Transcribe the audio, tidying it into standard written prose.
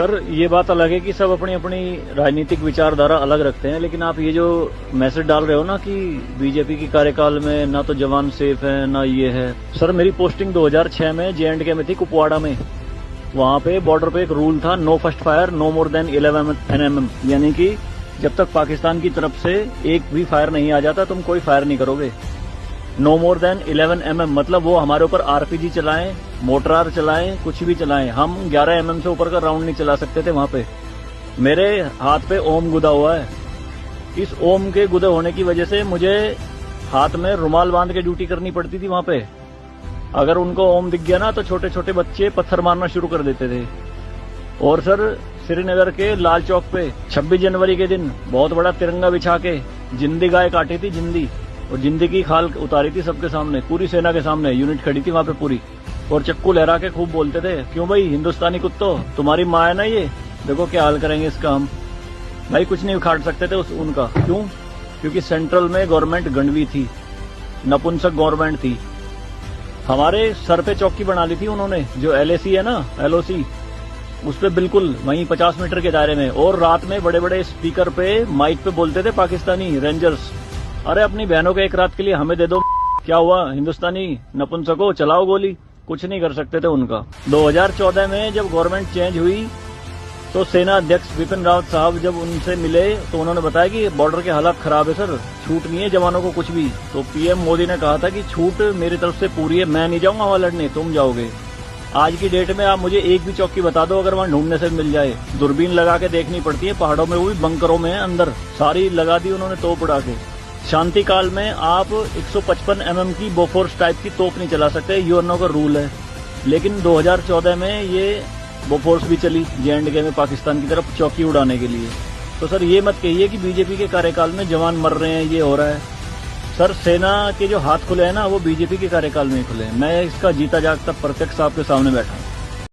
Sir ये बात अलग है कि सब अपनी अपनी राजनीतिक विचारधारा अलग रखते हैं, लेकिन आप ये जो मैसेज डाल रहे हो ना कि बीजेपी की कार्यकाल में ना तो जवान सेफ है ना ये है। सर मेरी पोस्टिंग 2006 में JNK में थी, कुपवाड़ा में। वहां पे बॉर्डर पे एक रूल था, no first fire no more then 11 NM, यानी कि जब तक पाकिस्तान की तरफ से एक भी फायर नहीं आ जाता तुम कोई फायर नहीं करोगे। नो मोर देन 11 mm मतलब वो हमारे ऊपर RPG चलाएं, मोटरार चलाएं, कुछ भी चलाएं, हम 11 mm से ऊपर का राउंड नहीं चला सकते थे वहां पे। मेरे हाथ पे ओम गुदा हुआ है। इस ओम के गुदे होने की वजह से मुझे हाथ में रुमाल बांध के ड्यूटी करनी पड़ती थी वहां पे। अगर उनको ओम दिख गया ना तो छोटे छोटे बच्चे पत्थर मारना शुरू कर देते थे। और सर श्रीनगर के लाल चौक पे 26 जनवरी के दिन बहुत बड़ा तिरंगा बिछा के जिंदी गाय काटी थी, जिंदी, और जिंदी की खाल उतारी थी सबके सामने, पूरी सेना के सामने यूनिट खड़ी थी वहां पे पूरी, और चक्कू लहरा के खूब बोलते थे, क्यों भाई हिंदुस्तानी कुत्तों, तुम्हारी माँ है ना ये, देखो क्या हाल करेंगे इसका हम। भाई कुछ नहीं उखाड़ सकते थे उनका। क्यों? क्योंकि सेंट्रल में गवर्नमेंट गंडवी थी, नपुंसक गवर्नमेंट थी। हमारे सर पे चौकी बना ली थी उन्होंने, जो LAC है ना, LOC, उस पे बिल्कुल वहीं 50 मीटर के दायरे में। और रात में बड़े बड़े स्पीकर पे माइक पे बोलते थे पाकिस्तानी रेंजर्स, अरे अपनी बहनों को एक रात के लिए हमें दे दो, क्या हुआ हिंदुस्तानी नपुंसको, चलाओ गोली। कुछ नहीं कर सकते थे उनका। 2014 में जब गवर्नमेंट चेंज हुई तो सेना अध्यक्ष बिपिन रावत साहब जब उनसे मिले तो उन्होंने बताया कि बॉर्डर के हालात खराब है सर, छूट नहीं है जवानों को कुछ भी। तो PM मोदी ने कहा था कि छूट मेरी तरफ से पूरी है, मैं नहीं जाऊंगा वहां लड़ने, तुम जाओगे। आज की डेट में आप मुझे एक भी चौकी बता दो अगर वहां ढूंढने से मिल जाए। दूरबीन लगा के देखनी पड़ती है पहाड़ों में, वो भी बंकरों में अंदर, सारी लगा दी उन्होंने तोप उड़ा के। शांति काल में आप 155 mm की बोफोर्स टाइप की तोप नहीं चला सकते, यूएनओ का रूल है। लेकिन 2014 में ये बोफोर्स भी चली JNK में पाकिस्तान की तरफ चौकी उड़ाने के लिए। तो सर ये मत कहिए कि बीजेपी के कार्यकाल में जवान मर रहे हैं, ये हो रहा है। सर सेना के जो हाथ खुले हैं ना वो बीजेपी के कार्यकाल में ही खुले हैं। मैं इसका जीता जागता प्रत्यक्ष आपके सामने बैठा।